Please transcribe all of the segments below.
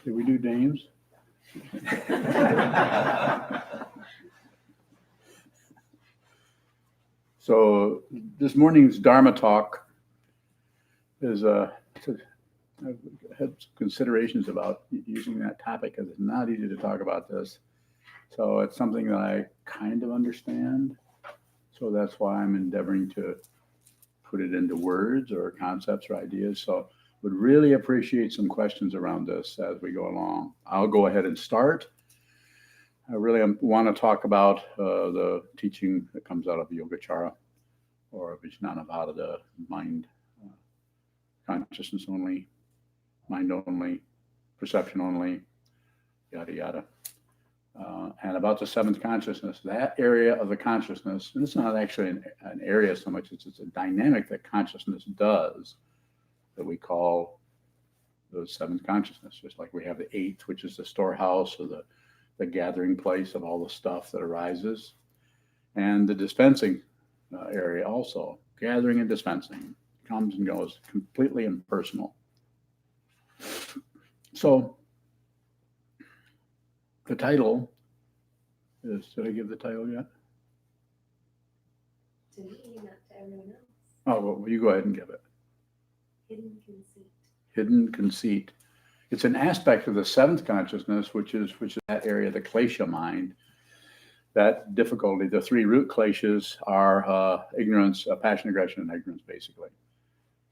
Did we do names? So this morning's Dharma talk is I've had some considerations about using that topic because it's not easy to talk about this. So it's something that I kind of understand. So that's why I'm endeavoring to put it into words or concepts or ideas. So would really appreciate some questions around this as we go along. I'll go ahead and start. I really want to talk about the teaching that comes out of Yogacara or Vijnanavada, the mind, consciousness only, mind only, perception only, yada, yada. And about the seventh consciousness, that area of the consciousness, and it's not actually an area so much, it's a dynamic that consciousness does that we call the seventh consciousness, just like we have the eighth, which is the storehouse or the gathering place of all the stuff that arises, and the dispensing area also, gathering and dispensing, comes and goes, completely impersonal. So the title is, did I give the title yet? To me, not to everyone else. Oh, well, you go ahead and give it. Hidden conceit. Hidden conceit. It's an aspect of the seventh consciousness, which is that area, the klesha mind. That difficulty, the three root kleshas are ignorance, passion, aggression, and ignorance, basically.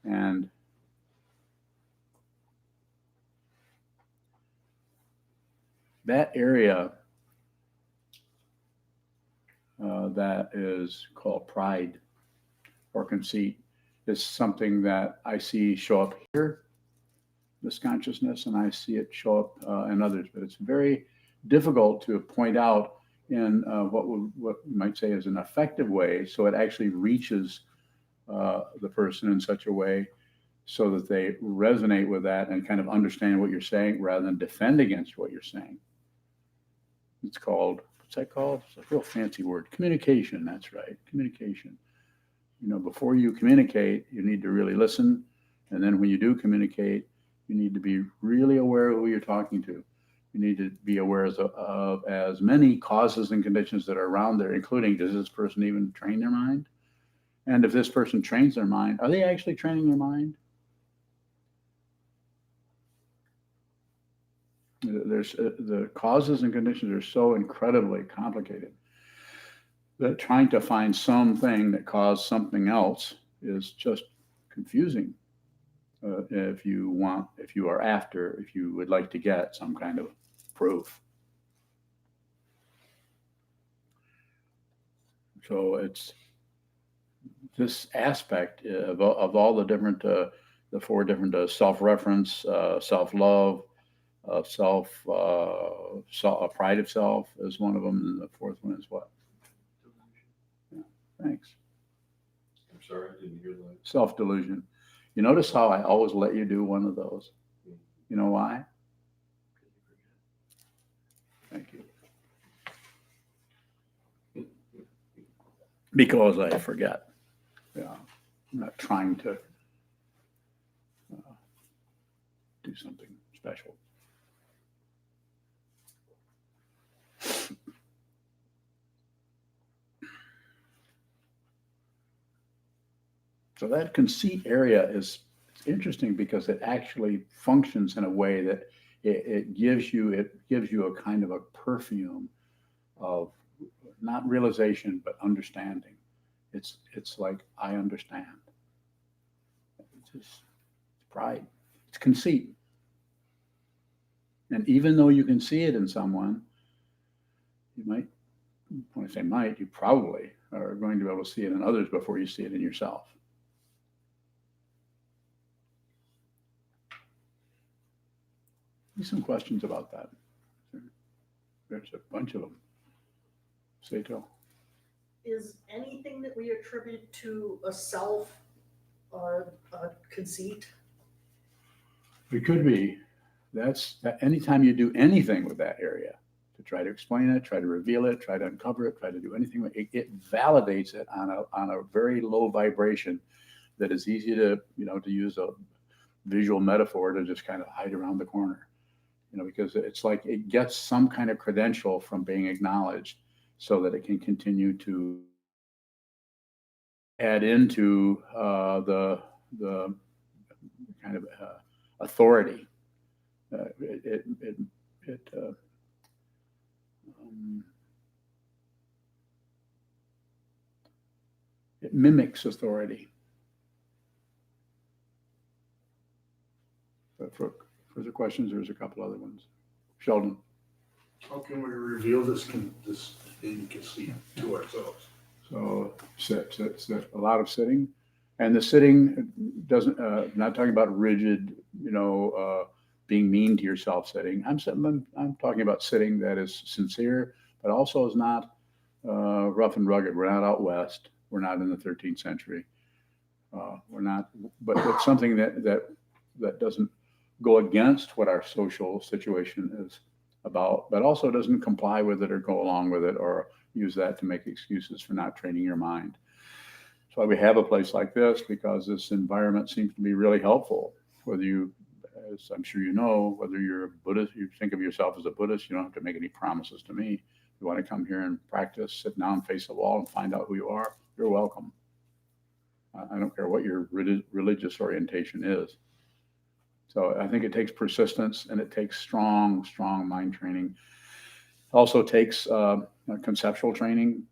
And that area that is called pride or conceit is something that I see show up here, this consciousness, and I see it show up in others. But it's very difficult to point out in what you might say is an effective way, so it actually reaches the person in such a way so that they resonate with that and kind of understand what you're saying rather than defend against what you're saying. It's called, what's that called? It's a real fancy word. Communication, that's right, communication. You know, before you communicate, you need to really listen. And then when you do communicate, you need to be really aware of who you're talking to. You need to be aware of as many causes and conditions that are around there, including, does this person even train their mind? And if this person trains their mind, are they actually training their mind? There's the causes and conditions are so incredibly complicated that trying to find something that caused something else is just confusing. If you would like to get some kind of proof. So it's this aspect of all the different, the four different self-reference, self-love, pride of self is one of them, and the fourth one is what? Yeah, thanks. I'm sorry, I didn't hear that. Self-delusion. You notice how I always let you do one of those? You know why? Thank you. Because I forget. Yeah, I'm not trying to do something special. So that conceit area is interesting because it actually functions in a way that it gives you a kind of a perfume of not realization but understanding. It's like, I understand. It's pride. It's conceit. And even though you can see it in someone, you might, when I say might, you probably are going to be able to see it in others before you see it in yourself. Some questions about that. There's a bunch of them. Sato. Is anything that we attribute to a self conceit? It could be. That's that anytime you do anything with that area, to try to explain it, try to reveal it, try to uncover it, try to do anything, it validates it on a very low vibration that is easy to, to use a visual metaphor to just kind of hide around the corner. because it's like it gets some kind of credential from being acknowledged so that it can continue to add into the kind of authority. It it mimics authority. But for further questions, there's a couple other ones. Sheldon. How can we reveal this hidden conceit to ourselves? So sit, a lot of sitting, and the sitting doesn't. Not talking about rigid, being mean to yourself sitting. I'm talking about sitting that is sincere, but also is not rough and rugged. We're not out west. We're not in the 13th century. We're not, but it's something that doesn't go against what our social situation is about, but also doesn't comply with it or go along with it or use that to make excuses for not training your mind. That's why we have a place like this, because this environment seems to be really helpful. Whether you, as I'm sure you know, whether you're a Buddhist, you think of yourself as a Buddhist, you don't have to make any promises to me. If you want to come here and practice, sit down, face the wall, and find out who you are, you're welcome. I don't care what your religious orientation is. So I think it takes persistence, and it takes strong mind training. Also takes conceptual training,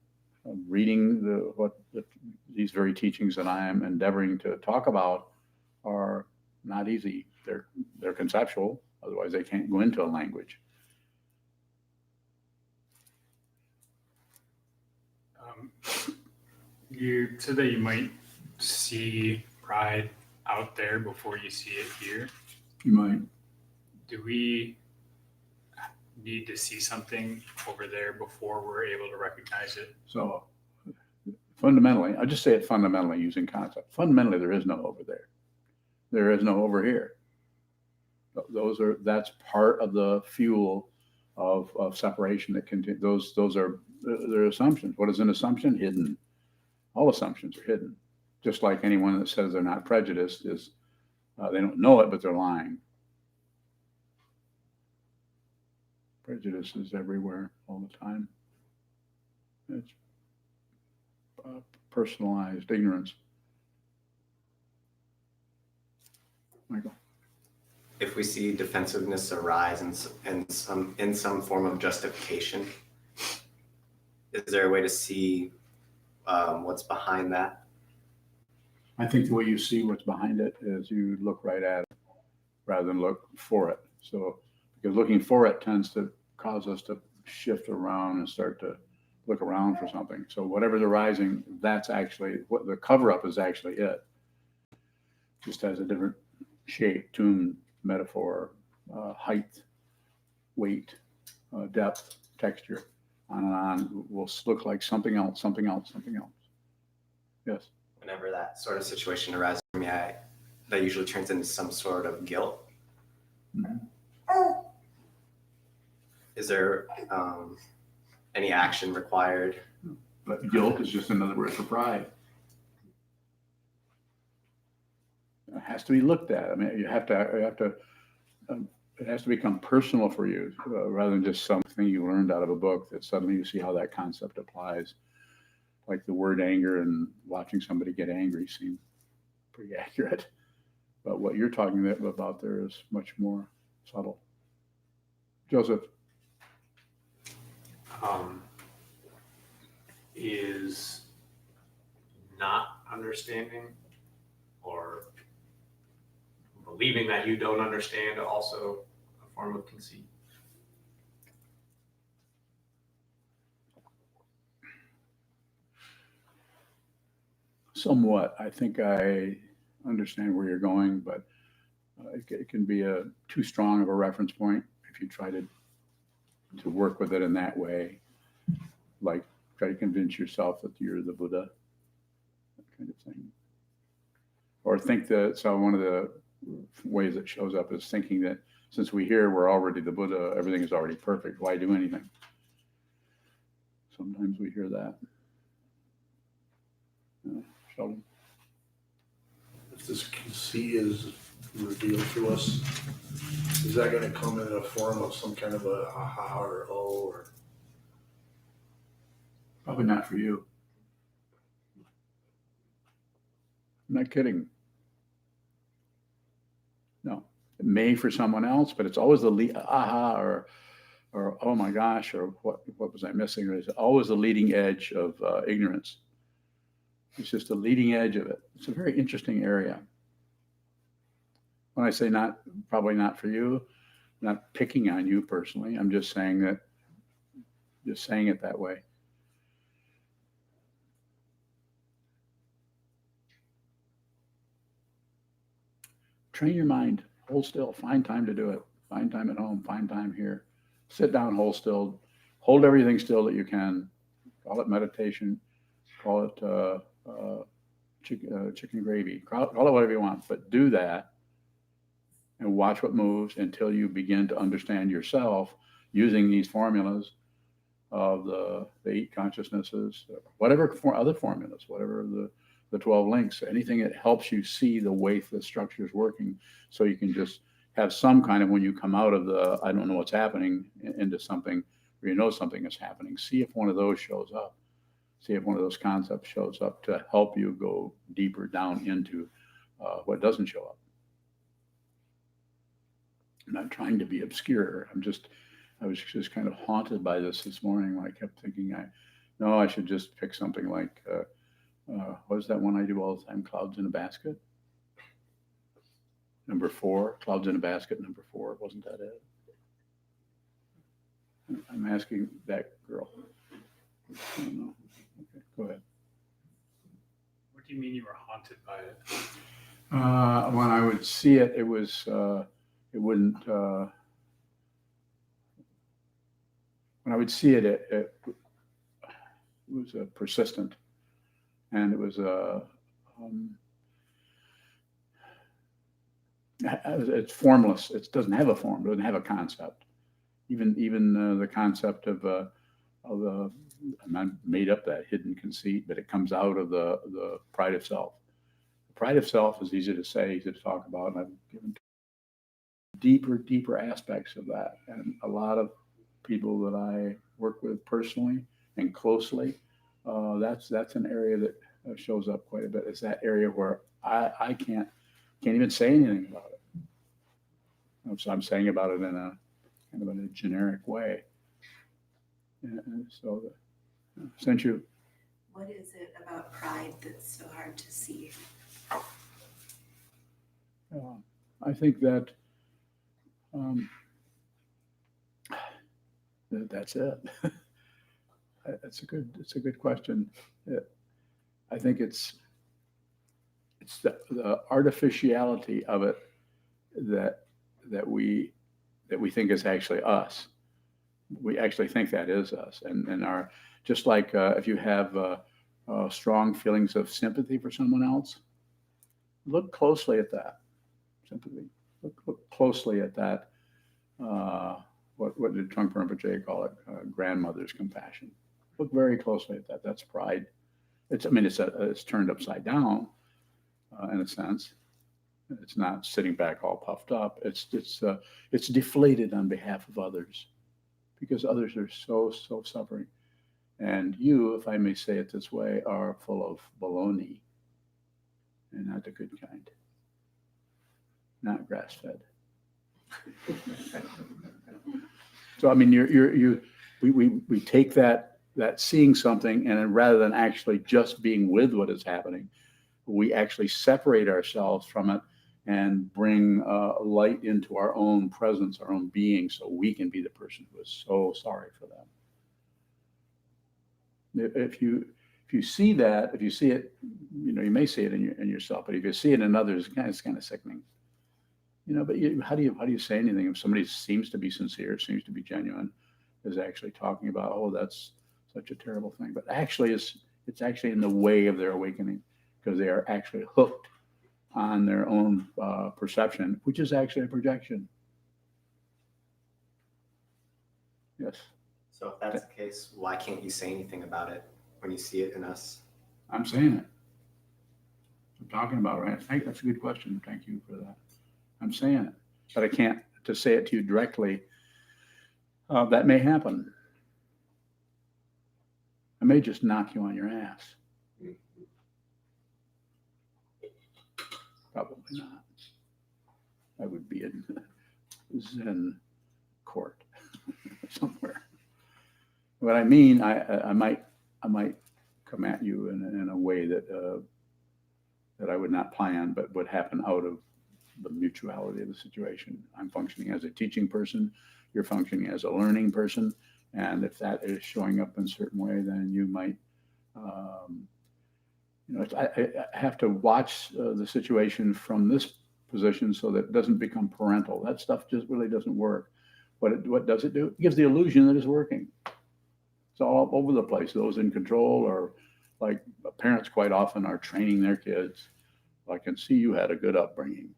reading these very teachings that I am endeavoring to talk about are not easy. They're conceptual, otherwise they can't go into a language. You said that you might see pride out there before you see it here. You might. Do we need to see something over there before we're able to recognize it? So fundamentally, I just say it fundamentally using concept. Fundamentally, there is no over there. There is no over here. That's part of the fuel of separation that continue. Those are they're assumptions. What is an assumption? Hidden. All assumptions are hidden. Just like anyone that says they're not prejudiced is, they don't know it, but they're lying. Prejudice is everywhere all the time. It's personalized ignorance. Michael. If we see defensiveness arise in some form of justification, is there a way to see what's behind that? I think the way you see what's behind it is you look right at it rather than look for it. So, because looking for it tends to cause us to shift around and start to look around for something. So whatever's arising, that's actually what the cover up is actually it. Just has a different shape, tune, metaphor, height, weight, depth, texture, on and on. Will look like something else, something else, something else. Yes. Whenever that sort of situation arises for me, that usually turns into some sort of guilt. Mm-hmm. Is there any action required? But guilt is just another word for pride. It has to be looked at. I mean, you have to. It has to become personal for you, rather than just something you learned out of a book that suddenly you see how that concept applies. Like the word anger and watching somebody get angry seem pretty accurate. But what you're talking about there is much more subtle. Joseph. Is not understanding or believing that you don't understand also a form of conceit? Somewhat. I think I understand where you're going, but it can be too strong of a reference point if you try to work with it in that way. Like try to convince yourself that you're the Buddha, that kind of thing. Or think that, so one of the ways it shows up is thinking that since we're already the Buddha, everything is already perfect. Why do anything? Sometimes we hear that. Sheldon. If this conceit is revealed to us, is that gonna come in a form of some kind of a aha or oh, or? Probably not for you. I'm not kidding. No, it may for someone else, but it's always the aha or oh my gosh, or what was I missing? It's always the leading edge of ignorance. It's just the leading edge of it. It's a very interesting area. When I say not, probably not for you, I'm not picking on you personally. I'm just saying it that way. Train your mind, hold still, find time to do it. Find time at home, find time here. Sit down, hold still, hold everything still that you can. Call it meditation, call it chicken gravy, call it whatever you want, but do that and watch what moves until you begin to understand yourself using these formulas of the 8 consciousnesses, whatever other formulas, whatever the 12 links, anything that helps you see the way the structure is working, so you can just have some kind of, when you come out of the I don't know what's happening into something where you know something is happening, see if one of those shows up. See if one of those concepts shows up to help you go deeper down into what doesn't show up. I'm not trying to be obscure. I was just kind of haunted by this morning when I kept thinking, I should just pick something like, what is that one I do all the time? Clouds in a Basket. Number 4, Clouds in a Basket, number 4. Wasn't that it? I'm asking that girl. I don't know. Okay, go ahead. What do you mean you were haunted by it? When I would see it, it was, it wouldn't, when I would see it, it was persistent, and it was it's formless. It doesn't have a form. It doesn't have a concept. Even the concept of I made up that hidden conceit, but it comes out of the pride of self. The pride of self is easy to say, easy to talk about, and I've given deeper aspects of that. And a lot of people that I work with personally and closely, that's an area that shows up quite a bit. It's that area where I can't even say anything about it. So I'm saying about it in a kind of in a generic way. And so since you. What is it about pride that's so hard to see? I think that that's it. It's a good question. I think it's the artificiality of it that we think is actually us. We actually think that is us, and our, just like if you have strong feelings of sympathy for someone else, look closely at that sympathy. Look closely at that. What did Trungpa Rinpoche call it? Grandmother's compassion. Look very closely at that. That's pride. It's turned upside down in a sense. It's not sitting back all puffed up. It's deflated on behalf of others, because others are so suffering. And you, if I may say it this way, are full of baloney, and not the good kind, not grass-fed. So I mean, we take that seeing something, and then rather than actually just being with what is happening, we actually separate ourselves from it and bring light into our own presence, our own being, so we can be the person who is so sorry for them. If you see that, if you see it, you may see it in yourself, but if you see it in others, it's kind of sickening. But how do you say anything if somebody seems to be sincere, seems to be genuine, is actually talking about, oh, that's such a terrible thing, but actually it's actually in the way of their awakening, because they are actually hooked on their own perception, which is actually a projection. Yes. So if that's the case, why can't you say anything about it when you see it in us? I'm saying it. I'm talking about it, right? That's a good question. Thank you for that. I'm saying it, but I can't to say it to you directly. That may happen. I may just knock you on your ass. Probably not. I would be in Zen court somewhere. What I mean, I might come at you in a way that that I would not plan, but would happen out of the mutuality of the situation. I'm functioning as a teaching person. You're functioning as a learning person. And if that is showing up in a certain way, then you might, I have to watch the situation from this position so that it doesn't become parental. That stuff just really doesn't work. What does it do? It gives the illusion that it's working. It's all over the place. Those in control or like parents quite often are training their kids. I can see you had a good upbringing.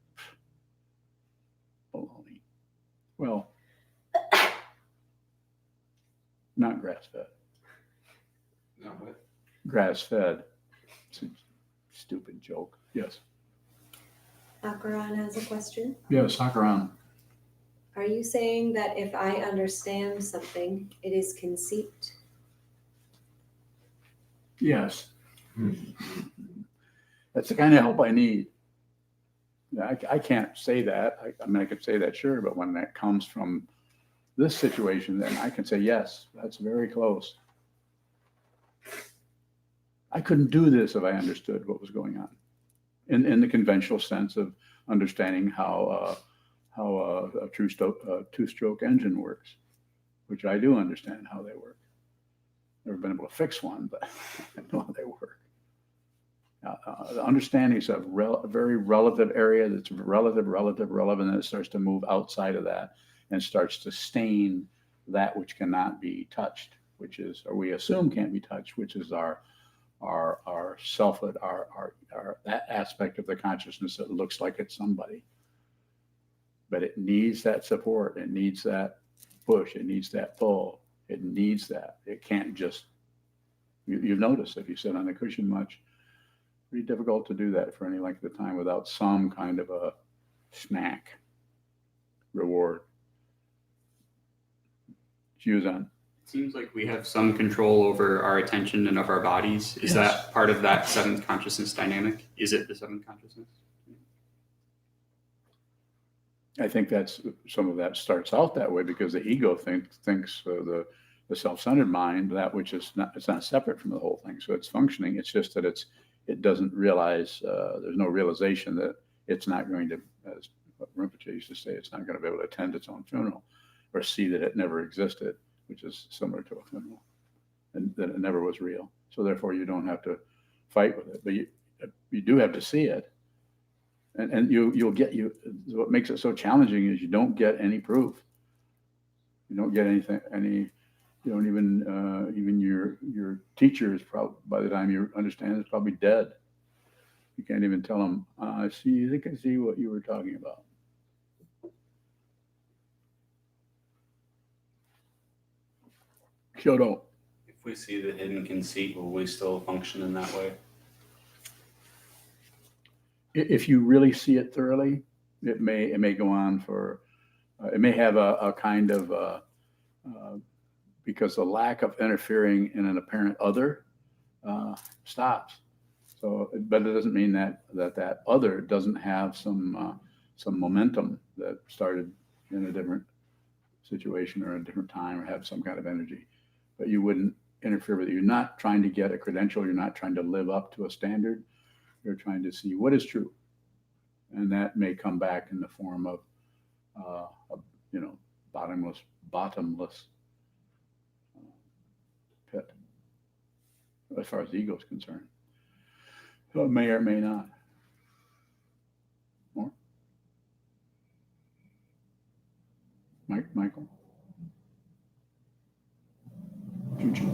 Baloney. Well, not grass-fed. No, what? Grass-fed. It's a stupid joke. Yes. Akaran has a question. Yes, Sokuzan. Are you saying that if I understand something, it is conceit? Yes. That's the kind of help I need. I can't say that. I mean, I could say that, sure, but when that comes from this situation, then I can say, yes, that's very close. I couldn't do this if I understood what was going on in the conventional sense of understanding how a two-stroke engine works, which I do understand how they work. Never been able to fix one, but I know how they work. The understanding is a very relative area that's relevant, and it starts to move outside of that and starts to stain that which cannot be touched, which is, or we assume can't be touched, which is our selfhood, our that aspect of the consciousness that looks like it's somebody. But it needs that support. It needs that push. It needs that pull. It needs that. It can't just, you've noticed if you sit on a cushion much, pretty difficult to do that for any length of time without some kind of a snack reward. Sokuzan. Seems like we have some control over our attention and of our bodies. Is that part of that seventh consciousness dynamic? Is it the seventh consciousness? I think that's some of that starts out that way because the ego thinks the self-centered mind, that which is not, it's not separate from the whole thing. So it's functioning. It's just that it doesn't realize, there's no realization that it's not going to, as Rinpoche used to say, it's not going to be able to attend its own funeral or see that it never existed, which is similar to a funeral, and that it never was real. So therefore you don't have to fight with it, but you do have to see it. And you'll get, what makes it so challenging is you don't get any proof. You don't get anything, you don't even your teacher is probably, by the time you understand, is probably dead. You can't even tell them, I think I see what you were talking about. Shodo. If we see the hidden conceit, will we still function in that way? If you really see it thoroughly, it may go on for, it may have a kind of, because the lack of interfering in an apparent other stops. So, but it doesn't mean that other doesn't have some momentum that started in a different situation or a different time or have some kind of energy, but you wouldn't interfere with it. You're not trying to get a credential. You're not trying to live up to a standard. You're trying to see what is true. And that may come back in the form of, bottomless pit, as far as the ego is concerned. So it may or may not. More? Michael? Future.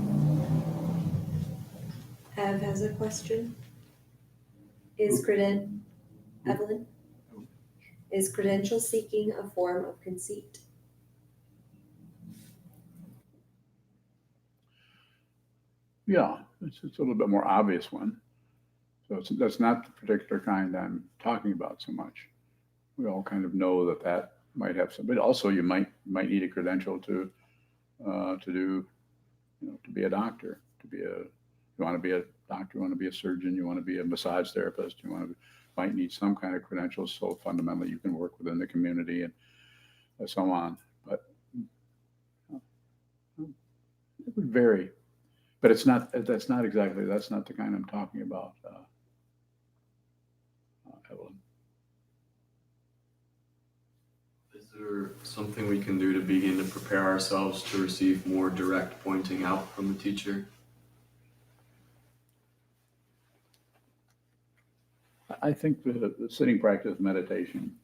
Ev has a question. Evelyn, is credential seeking a form of conceit? Yeah, it's a little bit more obvious one. So that's not the particular kind I'm talking about so much. we all kind of know that that might have some, but also you might need a credential to do, to be a doctor, you want to be a doctor, you want to be a surgeon, you want to be a massage therapist, might need some kind of credentials. So fundamentally you can work within the community and so on, but it would vary, but that's not the kind I'm talking about, Evelyn. Is there something we can do to begin to prepare ourselves to receive more direct pointing out from the teacher? I think the sitting practice, meditation,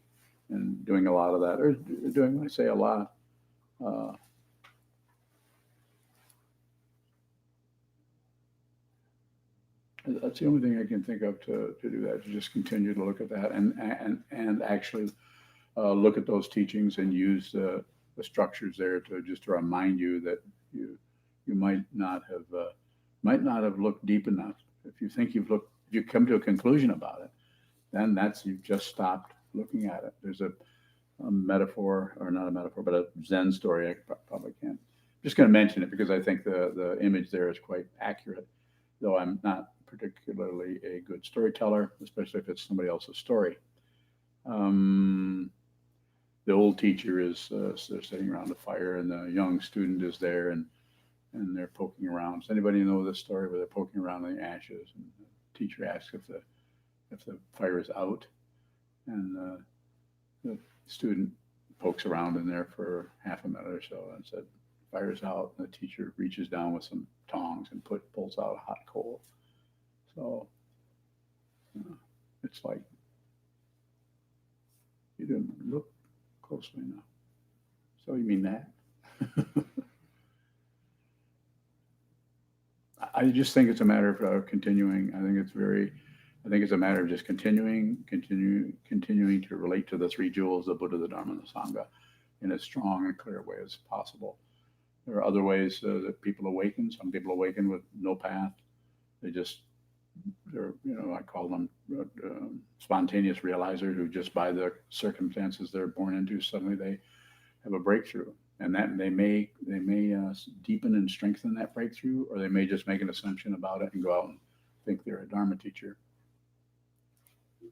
and doing a lot of that, or doing, when I say a lot, that's the only thing I can think of to do that, to just continue to look at that and actually look at those teachings and use the structures there to just remind you that you might not have looked deep enough. If you think if you come to a conclusion about it, then you've just stopped looking at it. There's a metaphor, or not a metaphor, but a Zen story. I probably can't. I'm just going to mention it because I think the image there is quite accurate, though I'm not particularly a good storyteller, especially if it's somebody else's story. The old teacher is they're sitting around a fire, and the young student is there, and they're poking around. Does anybody know this story where they're poking around in the ashes, and the teacher asks if the fire is out, and the student pokes around in there for half a minute or so and said, "Fire's out," and the teacher reaches down with some tongs and pulls out a hot coal. So it's like, you didn't look closely enough. So you mean that? I just think it's a matter of continuing. I think it's a matter of just continuing to relate to the three jewels, the Buddha, the Dharma, and the Sangha, in as strong and clear way as possible. There are other ways that people awaken. Some people awaken with no path. They're, I call them spontaneous realizers, who just by the circumstances they're born into, suddenly they have a breakthrough. And that they may deepen and strengthen that breakthrough, or they may just make an assumption about it and go out and think they're a Dharma teacher. It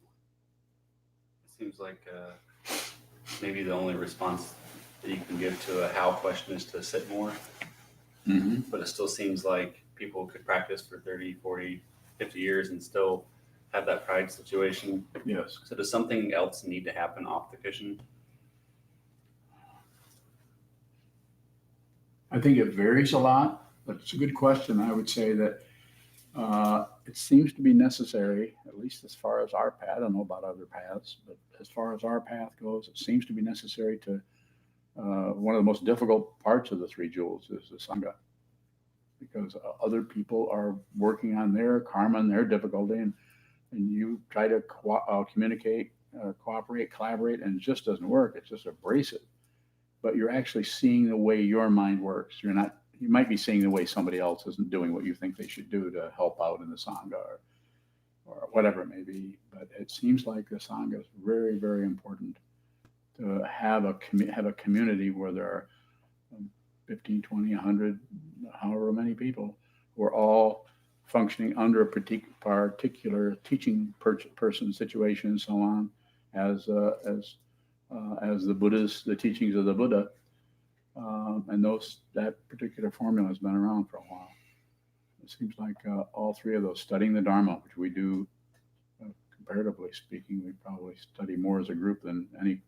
seems like maybe the only response that you can give to a how question is to sit more. Mm-hmm. But it still seems like people could practice for 30, 40, 50 years and still have that pride situation. Yes. So does something else need to happen off the cushion? I think it varies a lot, but it's a good question. I would say that it seems to be necessary, at least as far as our path. I don't know about other paths, but as far as our path goes, it seems to be necessary to, one of the most difficult parts of the three jewels is the Sangha, because other people are working on their karma and their difficulty, and you try to communicate, cooperate, collaborate, and it just doesn't work. It's just abrasive. But you're actually seeing the way your mind works. You might be seeing the way somebody else isn't doing what you think they should do to help out in the Sangha or whatever it may be. But it seems like the Sangha is very, very important to have a community where there are 15, 20, 100, however many people who are all functioning under a particular teaching person situation and so on, as the teachings of the Buddha, and that particular formula has been around for a while. It seems like all three of those, studying the Dharma, which we do, comparatively speaking, we probably study more as a group than any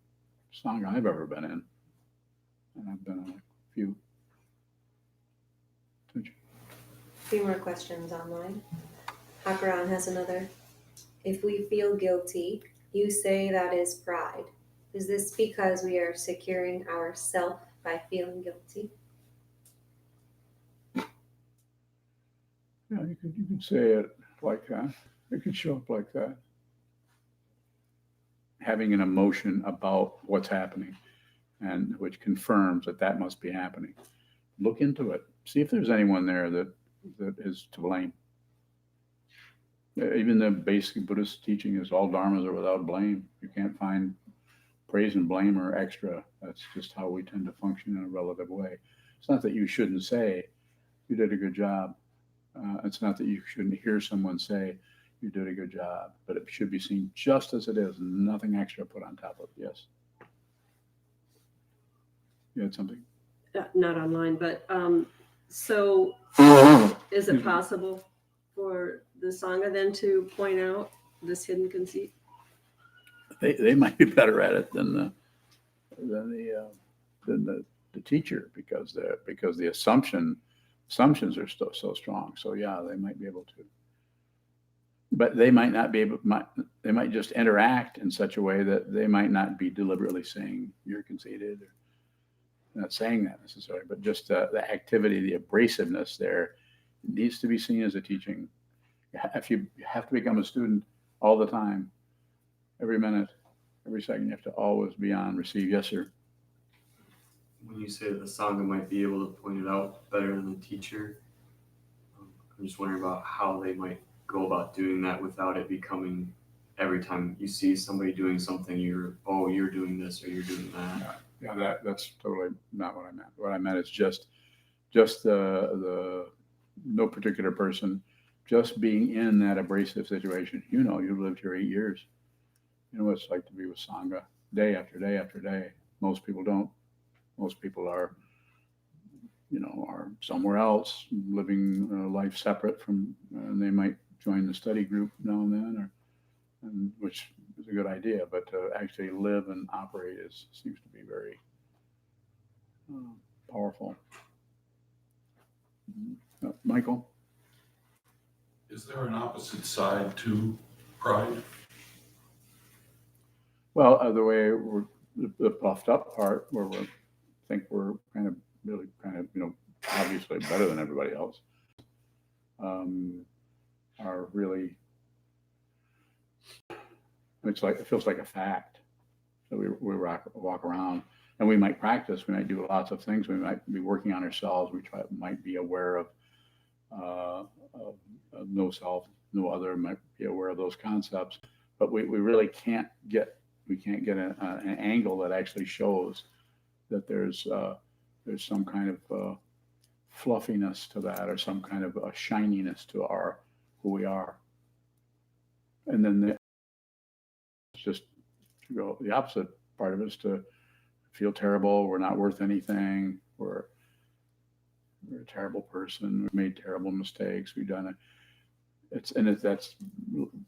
Sangha I've ever been in, and I've been in a few. A few more questions online. Hakaran has another. If we feel guilty, you say that is pride. Is this because we are securing ourself by feeling guilty? Yeah, you could say it like that. It could show up like that. Having an emotion about what's happening, and which confirms that must be happening. Look into it. See if there's anyone there that is to blame. Even the basic Buddhist teaching is all dharmas are without blame. You can't find praise and blame are extra. That's just how we tend to function in a relative way. It's not that you shouldn't say, you did a good job. It's not that you shouldn't hear someone say, you did a good job, but it should be seen just as it is, nothing extra put on top of it. Yes. You had something? Not online, but so is it possible for the Sangha then to point out this hidden conceit? They might be better at it than the teacher because the assumptions are so strong. So yeah, they might be able to, but they might not be able. They might just interact in such a way that they might not be deliberately saying you're conceited or not saying that necessarily, but just the activity, the abrasiveness there needs to be seen as a teaching. If you have to become a student all the time, every minute, every second, you have to always be on receive. Yes, sir. When you say that the Sangha might be able to point it out better than the teacher, I'm just wondering about how they might go about doing that without it becoming every time you see somebody doing something, you're doing this or you're doing that. Yeah, that's totally not what I meant. What I meant is just the no particular person, just being in that abrasive situation. You know, you've lived here 8 years. You know what it's like to be with Sangha day after day after day. Most people don't. Most people are somewhere else, living life separate from, and they might join the study group now and then, which is a good idea. But to actually live and operate seems to be very powerful. Michael? Is there an opposite side to pride? Well, the way the puffed up part, where we think we're kind of obviously better than everybody else, are really, it feels like a fact. So we walk around, and we might practice. We might do lots of things. We might be working on ourselves. Might be aware of no self, no other. Might be aware of those concepts, but we really can't get an angle that actually shows that there's some kind of fluffiness to that, or some kind of a shininess to who we are. And then it's just to go the opposite part of it is to feel terrible. We're not worth anything. We're a terrible person. We've made terrible mistakes. We've done it. That's a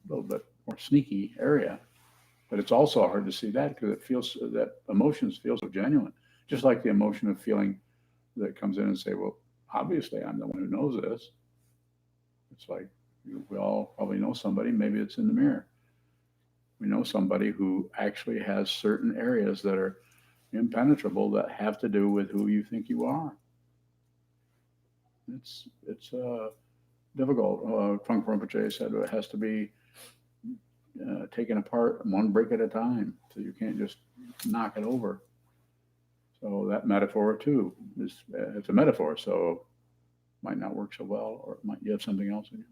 little bit more sneaky area, but it's also hard to see that because that emotions feel so genuine. Just like the emotion of feeling that comes in and say, well, obviously I'm the one who knows this. It's like we all probably know somebody, maybe it's in the mirror. We know somebody who actually has certain areas that are impenetrable that have to do with who you think you are. It's difficult. Trungpa Rinpoche said it has to be taken apart one brick at a time, so you can't just knock it over. So that metaphor too it's a metaphor, so it might not work so well, or you have something else in you.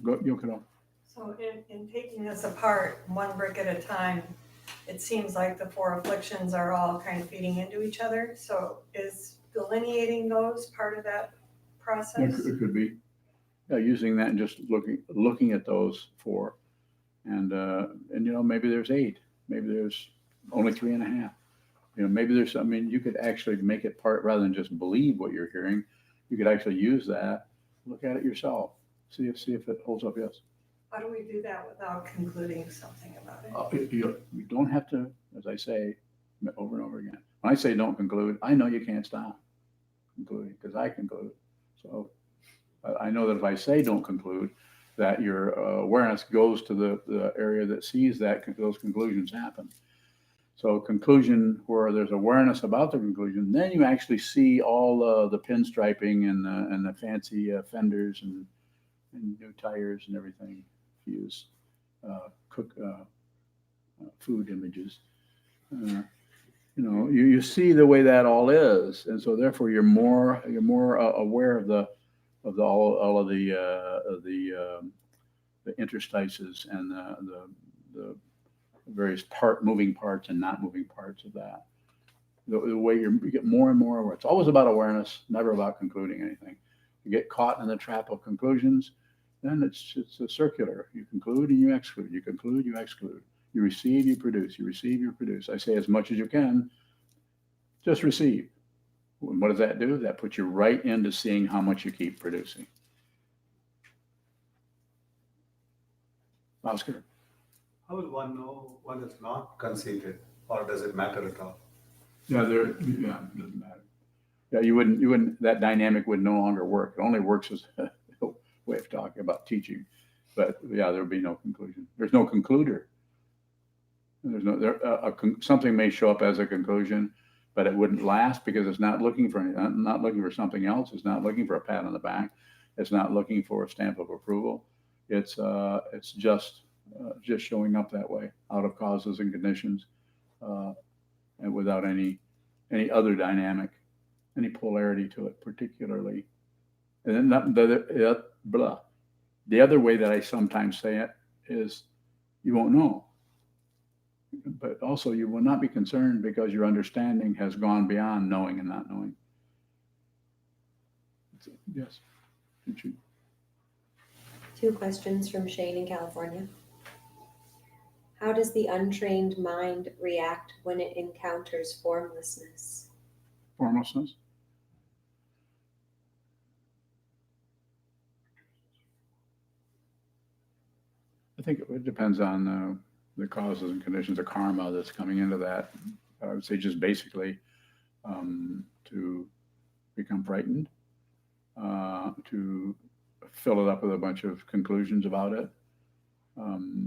Go, Yoko. So in taking this apart one brick at a time, it seems like the four afflictions are all kind of feeding into each other. So is delineating those part of that process? It could be. Yeah, using that and just looking at those four, and maybe there's 8, maybe there's only 3.5. Maybe there's. I mean, you could actually make it part rather than just believe what you're hearing. You could actually use that. Look at it yourself. See if it holds up. Yes. How do we do that without concluding something about it? You don't have to, as I say over and over again. When I say don't conclude, I know you can't stop concluding because I conclude. So I know that if I say don't conclude, that your awareness goes to the area that sees that those conclusions happen. So conclusion where there's awareness about the conclusion, then you actually see all the pinstriping and the fancy fenders and new tires and everything. Use food images. You see the way that all is, and so therefore you're more aware of all of the interstices and the various moving parts and not moving parts of that. The way you get more and more aware. It's always about awareness, never about concluding anything. You get caught in the trap of conclusions, then it's a circular. You conclude and you exclude. You conclude, you exclude. You receive, you produce. You receive, you produce. I say as much as you can, just receive. What does that do? That puts you right into seeing how much you keep producing. Oscar. How will one know one is not conceited, or does it matter at all? Yeah, it doesn't matter. Yeah, you wouldn't, that dynamic would no longer work. It only works as a way of talking about teaching. But yeah, there'll be no conclusion. There's no concluder. There's no, something may show up as a conclusion, but it wouldn't last because it's not looking for anything, not looking for something else. It's not looking for a pat on the back. It's not looking for a stamp of approval. It's just showing up that way, out of causes and conditions, and without any other dynamic, any polarity to it particularly. And then the other way that I sometimes say it is, you won't know. But also you will not be concerned because your understanding has gone beyond knowing and not knowing. Yes. Two questions from Shane in California. How does the untrained mind react when it encounters formlessness? Formlessness? I think it depends on the causes and conditions of karma that's coming into that. I would say just basically to become frightened, to fill it up with a bunch of conclusions about it,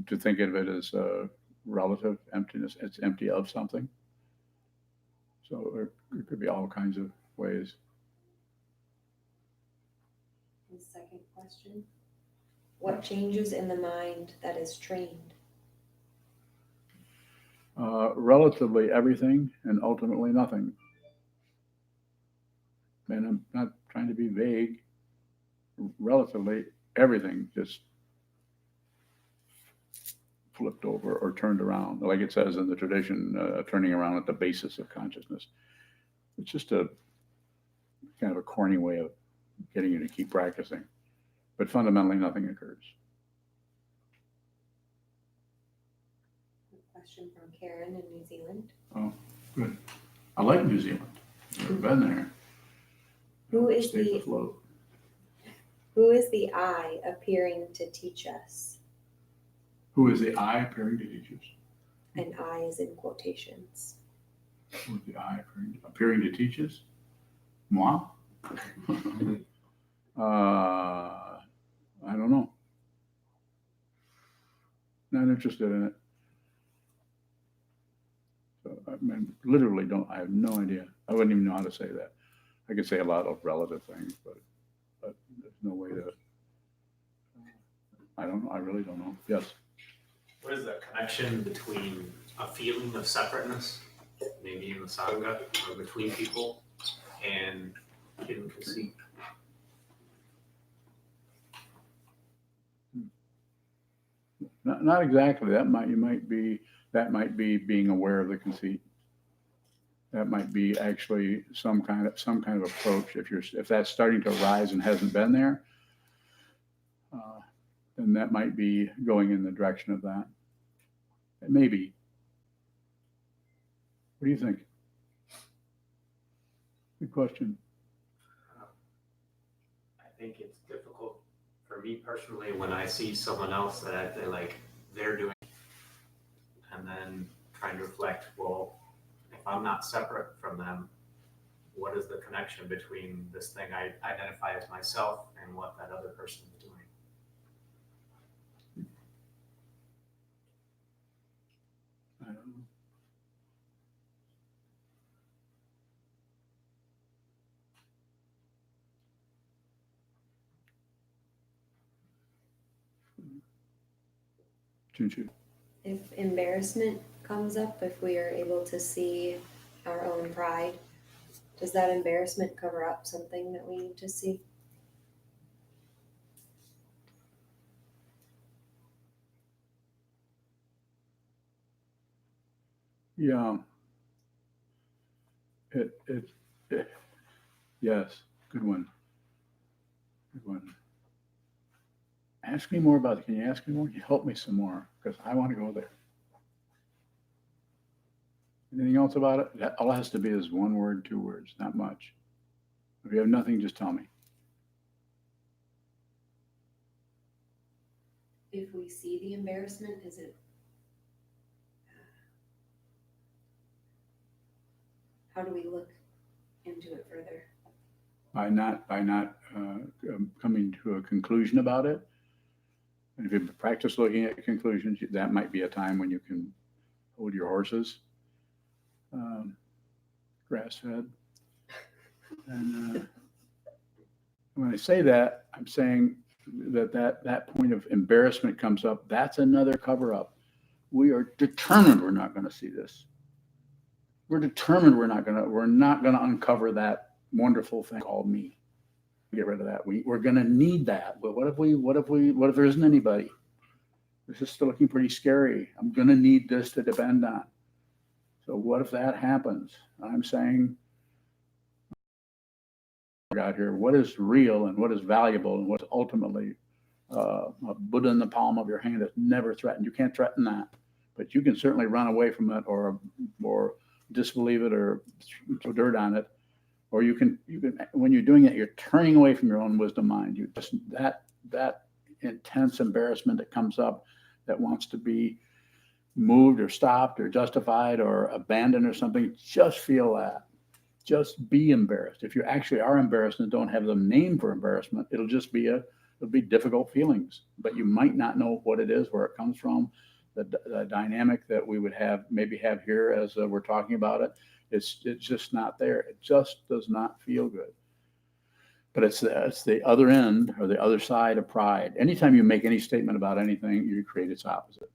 to think of it as a relative emptiness. It's empty of something. So it could be all kinds of ways. The second question. What changes in the mind that is trained? Relatively everything and ultimately nothing. And I'm not trying to be vague. Relatively everything just flipped over or turned around, like it says in the tradition, turning around at the basis of consciousness. It's just a kind of a corny way of getting you to keep practicing. But fundamentally, nothing occurs. Question from Karen in New Zealand. Oh, good. I like New Zealand. Never been there. Who is Stay afloat. Who is the I appearing to teach us? Who is the I appearing to teach us? And I is in quotations. Who is the I appearing to teach us? Moi? I don't know. Not interested in it. So I mean, literally I have no idea. I wouldn't even know how to say that. I could say a lot of relative things, but there's no way to, I don't know. I really don't know. Yes. What is the connection between a feeling of separateness, maybe in the Sangha, or between people, and hidden conceit? Not exactly. That might be being aware of the conceit. That might be actually some kind of approach. If that's starting to arise and hasn't been there, then that might be going in the direction of that. It may be. What do you think? Good question. I think it's difficult for me personally when I see someone else that they're doing, and then trying to reflect, well, if I'm not separate from them, what is the connection between this thing I identify as myself and what that other person is doing? I don't know. Choo-choo. If embarrassment comes up, if we are able to see our own pride, does that embarrassment cover up something that we need to see? Yeah. Yes, good one. Good one. Ask me more about it. Can you ask me more? You help me some more because I want to go there. Anything else about it? That all it has to be is one word, 2 words, not much. If you have nothing, just tell me. If we see the embarrassment, is it? How do we look into it further? By not coming to a conclusion about it. And if you practice looking at conclusions, that might be a time when you can hold your horses, grass fed. And when I say that, I'm saying that point of embarrassment comes up. That's another cover up. We are determined we're not going to see this. We're determined we're not going to uncover that wonderful thing called me. Get rid of that. We're going to need that. But what if there isn't anybody? This is still looking pretty scary. I'm going to need this to depend on. So what if that happens? I'm saying, out here, what is real and what is valuable and what's ultimately a Buddha in the palm of your hand that's never threatened. You can't threaten that, but you can certainly run away from it or disbelieve it or throw dirt on it. Or you can when you're doing it, you're turning away from your own wisdom mind. You just that intense embarrassment that comes up that wants to be moved or stopped or justified or abandoned or something. Just feel that. Just be embarrassed. If you actually are embarrassed and don't have the name for embarrassment, it'll be difficult feelings. But you might not know what it is, where it comes from, the dynamic that we would have here as we're talking about it. It's just not there. It just does not feel good. But it's the other end or the other side of pride. Anytime you make any statement about anything, you create its opposite.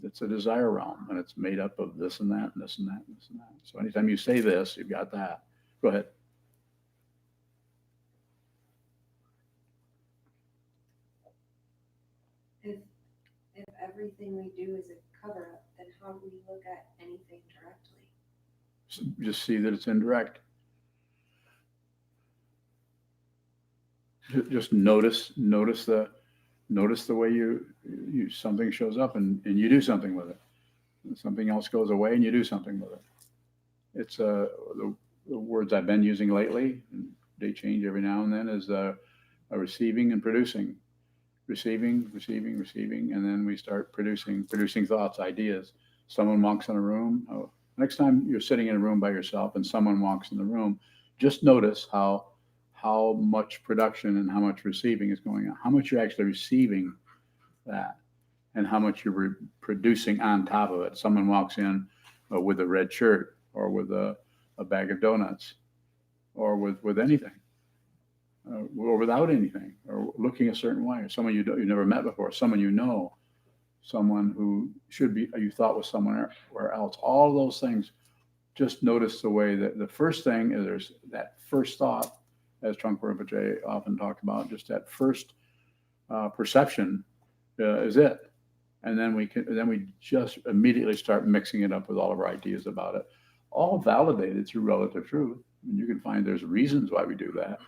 It's a desire realm, and it's made up of this and that and this and that and this and that. So anytime you say this, you've got that. Go ahead. If everything we do is a cover up, then how do we look at anything directly? Just see that it's indirect. Just notice the way you something shows up and you do something with it. And something else goes away and you do something with it. It's the words I've been using lately, and they change every now and then, is a receiving and producing. Receiving, and then we start producing thoughts, ideas. Someone walks in a room. Next time you're sitting in a room by yourself and someone walks in the room, just notice how much production and how much receiving is going on. How much you're actually receiving that, and how much you're producing on top of it. Someone walks in with a red shirt, or with a bag of donuts, or with anything. Or without anything, or looking a certain way, or someone you never met before, someone you know, someone who should be you thought was somewhere else. All those things. Just notice the way that the first thing is there's that first thought, as Trungpa Rinpoche often talked about. Just that first perception is it, and then we just immediately start mixing it up with all of our ideas about it, all validated through relative truth. And you can find there's reasons why we do that.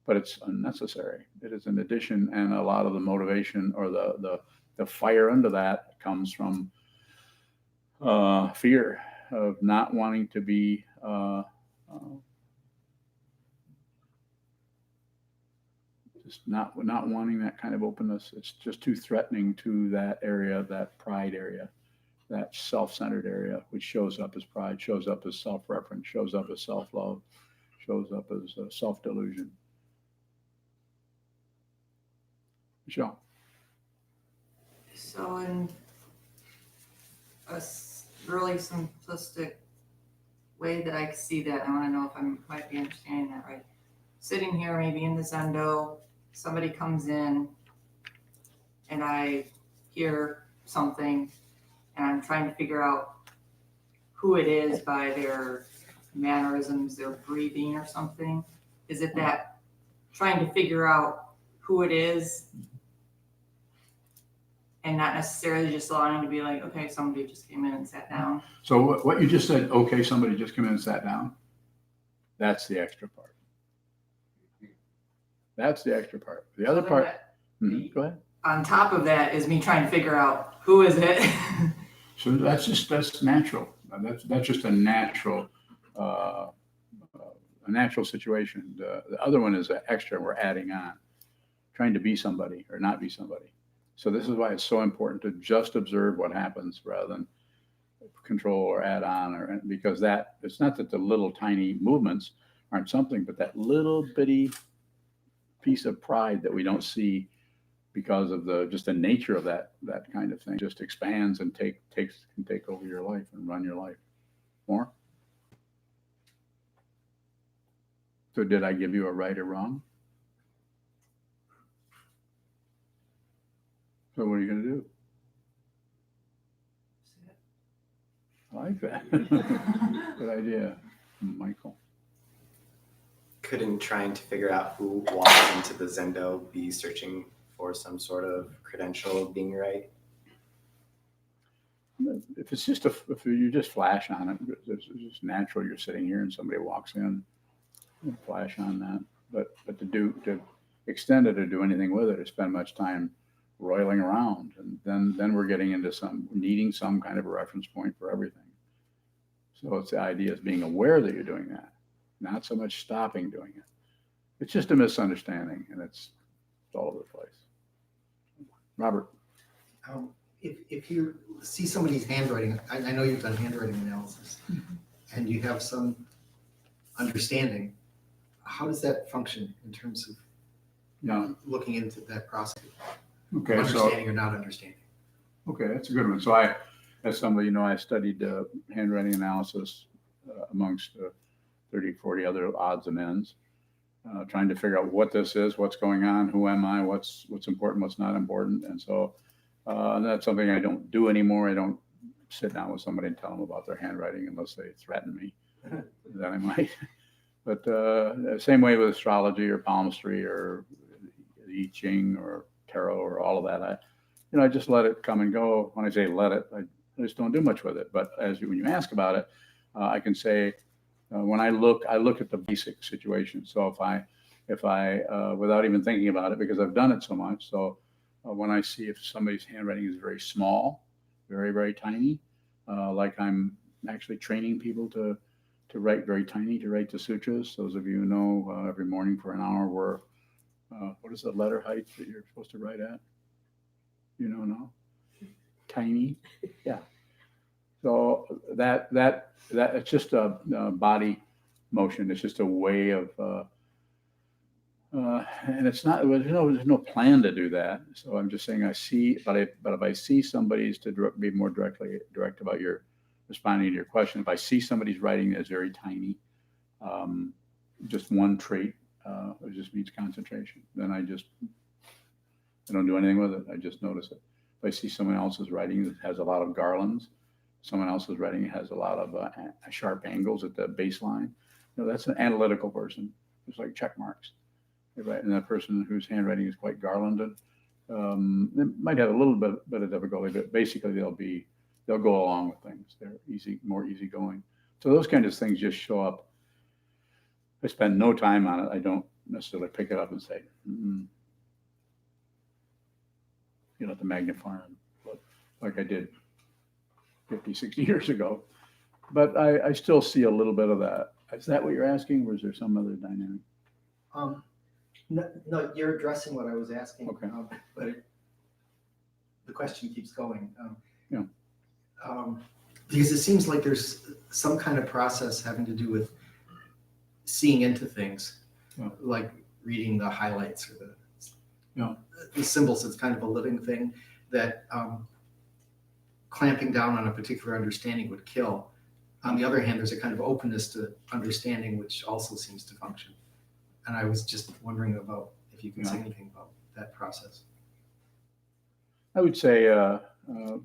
But it's unnecessary. It is an addition, and a lot of the motivation or the fire under that comes from fear of not wanting to be just not wanting that kind of openness. It's just too threatening to that area, that pride area, that self-centered area, which shows up as pride, shows up as self-reference, shows up as self-love, shows up as self-delusion. Michelle. So in a really simplistic way that I see that, I want to know if I might be understanding that right. Sitting here, maybe in the Zendo, somebody comes in and I hear something and I'm trying to figure out who it is by their mannerisms, their breathing or something. Is it that trying to figure out who it is and not necessarily just allowing to be like, okay, somebody just came in and sat down. So what you just said, okay, somebody just came in and sat down, that's the extra part. That's the extra part. The other then part, that- go ahead. On top of that is me trying to figure out who is it. So that's natural. That's just a natural situation. The other one is an extra we're adding on, trying to be somebody or not be somebody. So this is why it's so important to just observe what happens rather than control or add on, or because that it's not that the little tiny movements aren't something, but that little bitty piece of pride that we don't see because of just the nature of that kind of thing just expands and can take over your life and run your life. More? So did I give you a right or wrong? So what are you going to do? I like that. Good idea, Michael. Couldn't trying to figure out who walks into the Zendo be searching for some sort of credential of being right? If it's just if you just flash on it, it's just natural. You're sitting here and somebody walks in, you flash on that. But to extend it or do anything with it or spend much time roiling around, and then we're getting into needing some kind of a reference point for everything. So it's the idea of being aware that you're doing that, not so much stopping doing it. It's just a misunderstanding, and it's all over the place. Robert. If you see somebody's handwriting, I know you've done handwriting analysis, and you have some understanding, how does that function in terms of looking into that process? Okay, understanding or not understanding. Okay, that's a good one. So as somebody, I studied handwriting analysis amongst 30, 40 other odds and ends, trying to figure out what this is, what's going on, who am I, what's important, what's not important. And so that's something I don't do anymore. I don't sit down with somebody and tell them about their handwriting unless they threaten me. Then I might. But same way with astrology or palmistry or I Ching or tarot or all of that. I just let it come and go. When I say let it, I just don't do much with it. But when you ask about it, I can say when I look at the basic situation. So if I without even thinking about it, because I've done it so much. So when I see if somebody's handwriting is very small, very, very tiny, like I'm actually training people to write very tiny, to write the sutras. Those of you who know, every morning for an hour, what is the letter height that you're supposed to write at? You don't know? Tiny? Yeah. So that it's just a body motion. It's just a way of, and it's not, there's no plan to do that. So I'm just saying but if I see somebody's to be more direct about responding to your question, if I see somebody's writing that's very tiny, just one trait, it just means concentration. Then I don't do anything with it. I just notice it. If I see someone else's writing that has a lot of garlands, someone else's writing has a lot of sharp angles at the baseline, that's an analytical person. It's like check marks. Right? And that person whose handwriting is quite garlanded, they might have a little bit of difficulty, but basically they'll go along with things. They're more easygoing. So those kinds of things just show up. I spend no time on it. I don't necessarily pick it up and say, the magnifier, like I did 50, 60 years ago. But I still see a little bit of that. Is that what you're asking, or is there some other dynamic? No, you're addressing what I was asking. Okay. But the question keeps going. Yeah. Because it seems like there's some kind of process having to do with seeing into things, like reading the highlights or the symbols. It's kind of a living thing that clamping down on a particular understanding would kill. On the other hand, there's a kind of openness to understanding, which also seems to function. And I was just wondering about if you can say anything about that process. I would say,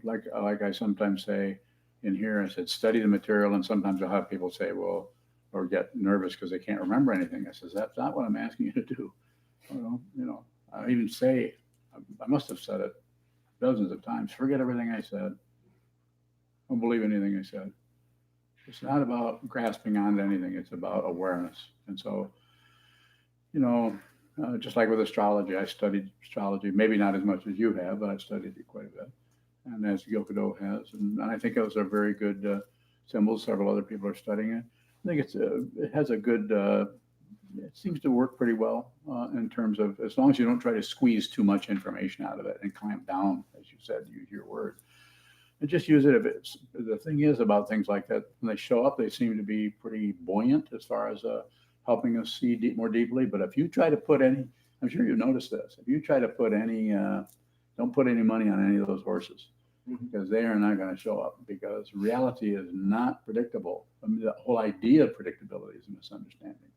like I sometimes say in here, I said, study the material. And sometimes I'll have people say, well, or get nervous because they can't remember anything. I says, that's not what I'm asking you to do. I even say, I must have said it dozens of times, forget everything I said. Don't believe anything I said. It's not about grasping onto anything. It's about awareness. And so, just like with astrology, I studied astrology, maybe not as much as you have, but I've studied it quite a bit. And as Gyokudo has. And I think those are very good symbols. Several other people are studying it. I think it has a good, it seems to work pretty well in terms of, as long as you don't try to squeeze too much information out of it and clamp down, as you said, use your word. And just use it if it's, the thing is about things like that, when they show up, they seem to be pretty buoyant as far as helping us see more deeply. But if you try to put any, I'm sure you noticed this, if you try to put any, don't put any money on any of those horses, because they are not going to show up, because reality is not predictable. I mean, the whole idea of predictability is a misunderstanding,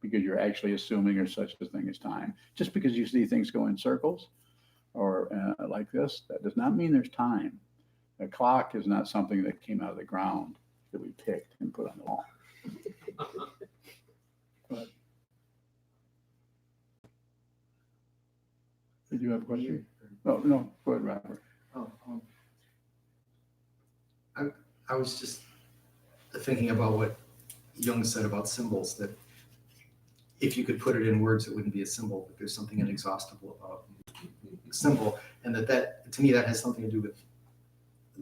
because you're actually assuming there's such a thing as time. Just because you see things go in circles or like this, that does not mean there's time. A clock is not something that came out of the ground that we picked and put on the wall. But, did you have a question? Oh, no, go ahead, Robert. I was just thinking about what Jung said about symbols, that if you could put it in words, it wouldn't be a symbol, but there's something inexhaustible about a symbol. And that to me, that has something to do with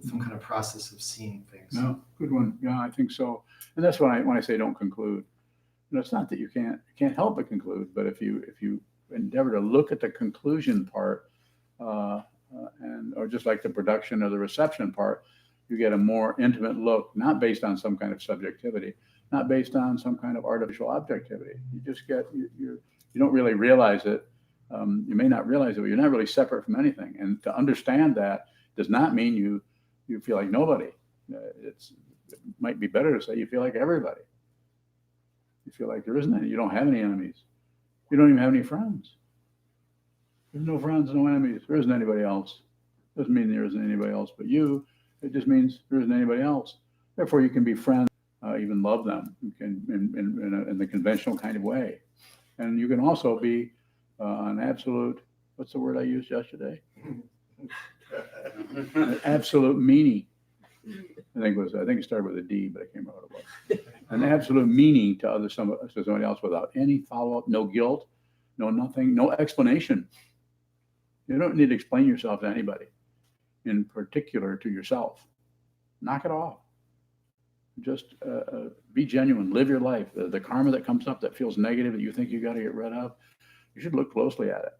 some kind of process of seeing things. No, good one. Yeah, I think so. And that's when I say don't conclude. It's not that you can't help but conclude, but if you endeavor to look at the conclusion part, or just like the production or the reception part, you get a more intimate look, not based on some kind of subjectivity, not based on some kind of artificial objectivity. You just get, you don't really realize it. You may not realize it, but you're not really separate from anything. And to understand that does not mean you feel like nobody. It might be better to say you feel like everybody. You feel like there isn't any, you don't have any enemies. You don't even have any friends. There's no friends, no enemies. There isn't anybody else. Doesn't mean there isn't anybody else but you. It just means there isn't anybody else. Therefore, you can be friends, even love them in the conventional kind of way. And you can also be an absolute, what's the word I used yesterday? An absolute meanie. I think it started with a D, but I can't remember what it was. An absolute meaning to somebody else without any follow-up, no guilt, no nothing, no explanation. You don't need to explain yourself to anybody, in particular to yourself. Knock it off. Just be genuine, live your life. The karma that comes up that feels negative that you think you got to get rid of, you should look closely at it,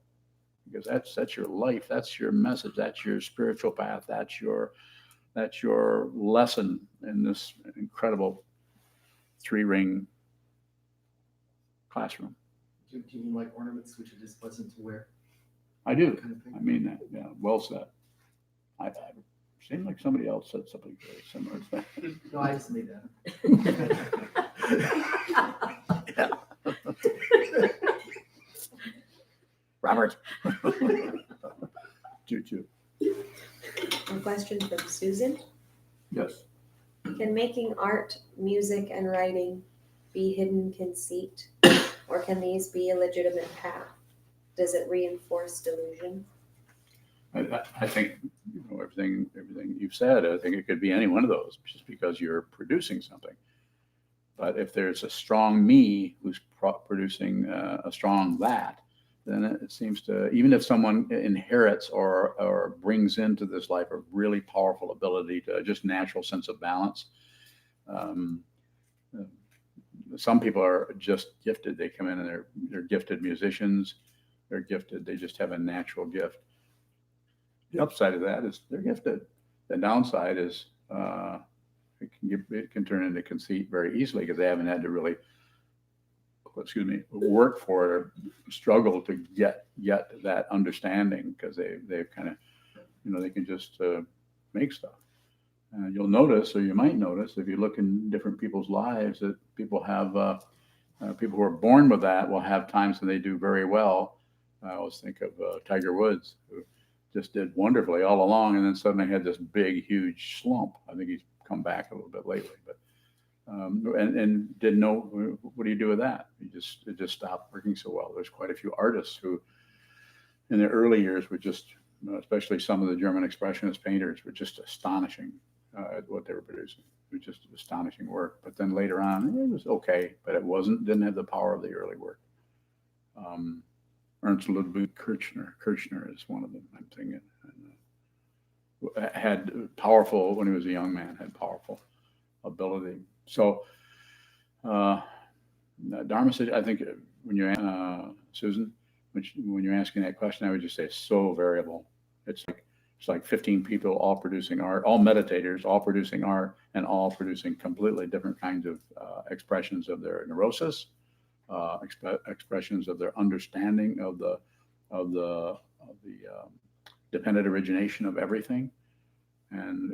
because that's your life, that's your message, that's your spiritual path, that's your lesson in this incredible 3-ring classroom. Do you mean like ornaments, which it is pleasant to wear? I do. Kind of thing? I mean that. Yeah, well said. I seemed like somebody else said something very similar to that. No, I just made that up. Robert. Choo-choo. A question from Susan. Yes. Can making art, music, and writing be hidden conceit? Or can these be a legitimate path? Does it reinforce delusion? I think everything you've said, I think it could be any one of those, just because you're producing something. But if there's a strong me who's producing a strong that, then it seems to, even if someone inherits or brings into this life a really powerful ability to just natural sense of balance, some people are just gifted. They come in and they're gifted musicians. They're gifted. They just have a natural gift. The upside of that is they're gifted. The downside is it can turn into conceit very easily, because they haven't had to really, work for it or struggle to get that understanding, because they've kind of, they can just make stuff. And you'll notice, or you might notice, if you look in different people's lives, that people have, people who are born with that will have times when they do very well. I always think of Tiger Woods, who just did wonderfully all along, and then suddenly had this big, huge slump. I think he's come back a little bit lately, but and didn't know, what do you do with that? It just stopped working so well. There's quite a few artists who, in their early years, would just especially some of the German expressionist painters were just astonishing at what they were producing. It was just astonishing work. But then later on, it was okay, but didn't have the power of the early work. Ernst Ludwig Kirchner is one of them, I'm thinking. And, had powerful, when he was a young man, had powerful ability. So, Dharma said, I think when you, Susan, when you're asking that question, I would just say it's so variable. It's like 15 people all producing art, all meditators, all producing art, and all producing completely different kinds of expressions of their neurosis, expressions of their understanding of the dependent origination of everything. And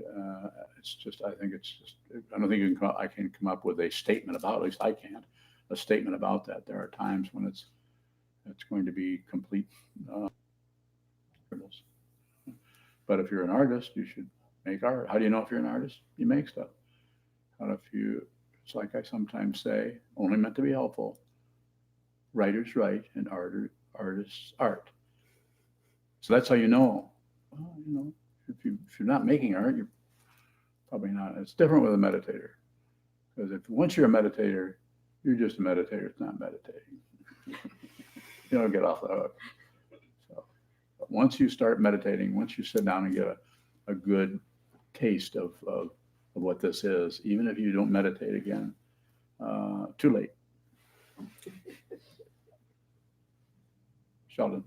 it's just, I think it's just, I don't think I can come up with a statement about, at least I can't, a statement about that. There are times when it's going to be complete. But if you're an artist, you should make art. How do you know if you're an artist? You make stuff. How if you, it's like I sometimes say, only meant to be helpful. Writers write and artists art. So that's how you know. Well, you know, if you're not making art, you're probably not. It's different with a meditator. Because once you're a meditator, you're just a meditator. It's not meditating. You don't get off the hook. So but once you start meditating, once you sit down and get a good taste of what this is, even if you don't meditate again, too late. Sheldon.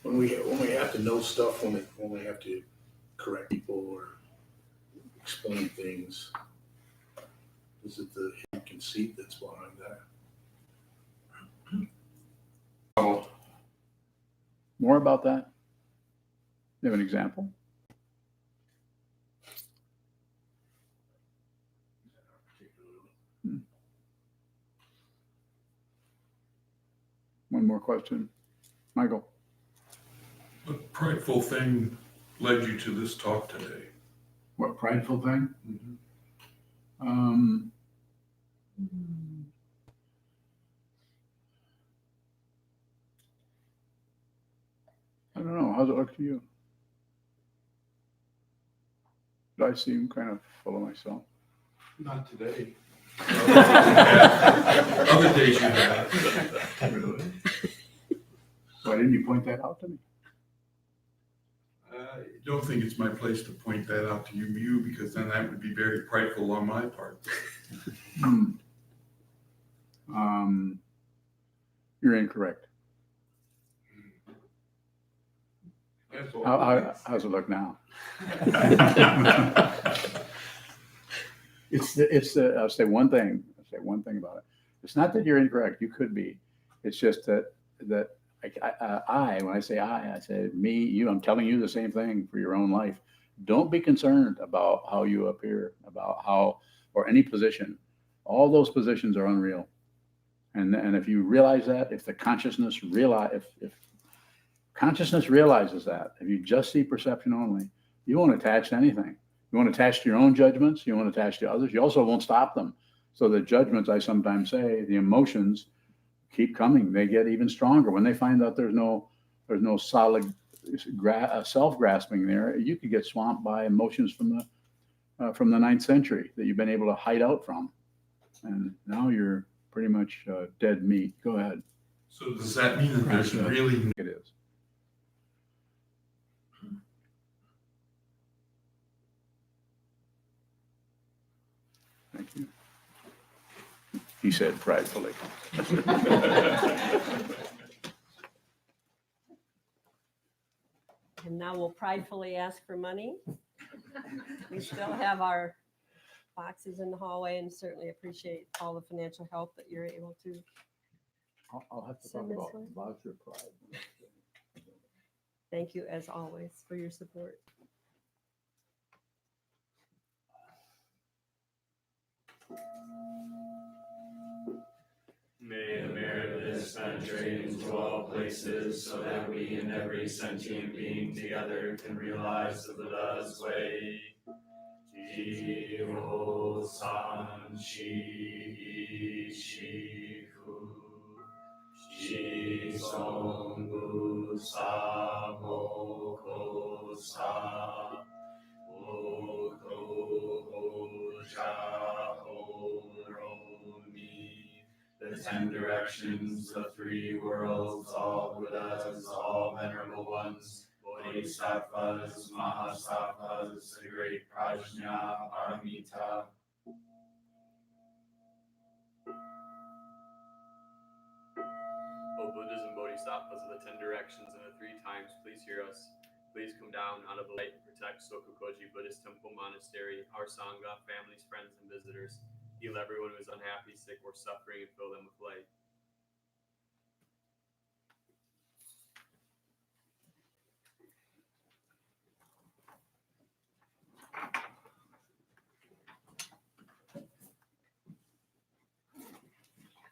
When we have to know stuff, when we have to correct people or explain things, is it the hidden conceit that's behind that? More about that? You have an example? One more question. Michael. What prideful thing led you to this talk today? What prideful thing? Mm-hmm. I don't know. How's it look to you? Did I seem kind of full of myself? Not today. Other days you have. Really? Why didn't you point that out to me? I don't think it's my place to point that out to you, because then that would be very prideful on my part. You're incorrect. How's it look now? I'll say one thing. About it. It's not that you're incorrect. You could be. It's just that when I say I say me, you. I'm telling you the same thing for your own life. Don't be concerned about how you appear, about how or any position. All those positions are unreal. And if you realize that, if consciousness realizes that, if you just see perception only, you won't attach to anything. You won't attach to your own judgments. You won't attach to others. You also won't stop them. So the judgments, I sometimes say, the emotions keep coming. They get even stronger when they find out there's no solid self-grasping there. You could get swamped by emotions from the 9th century that you've been able to hide out from, and now you're pretty much dead meat. Go ahead. So does that mean that there's really? It is. Thank you. He said pridefully. And now we'll pridefully ask for money. We still have our boxes in the hallway and certainly appreciate all the financial help that you're able to. I'll have to talk Send this about one. voucher pride. Thank you as always for your support. May the merit of this penetrate into all places, so that we and every sentient being together can realize the Buddha's way. Jiho san shi shi hu shi Cha-ho-ro-ni. The 10 directions, the 3 worlds, all Buddhas, all venerable ones, Bodhisattvas, Mahasattvas, the great Prajna, Paramita. O Buddhas and Bodhisattvas of the 10 directions and the 3 times, please hear us. Please come down out of the light and protect Sokukoji Buddhist Temple Monastery, our Sangha, families, friends, and visitors. Heal everyone who is unhappy, sick, or suffering, and fill them with light.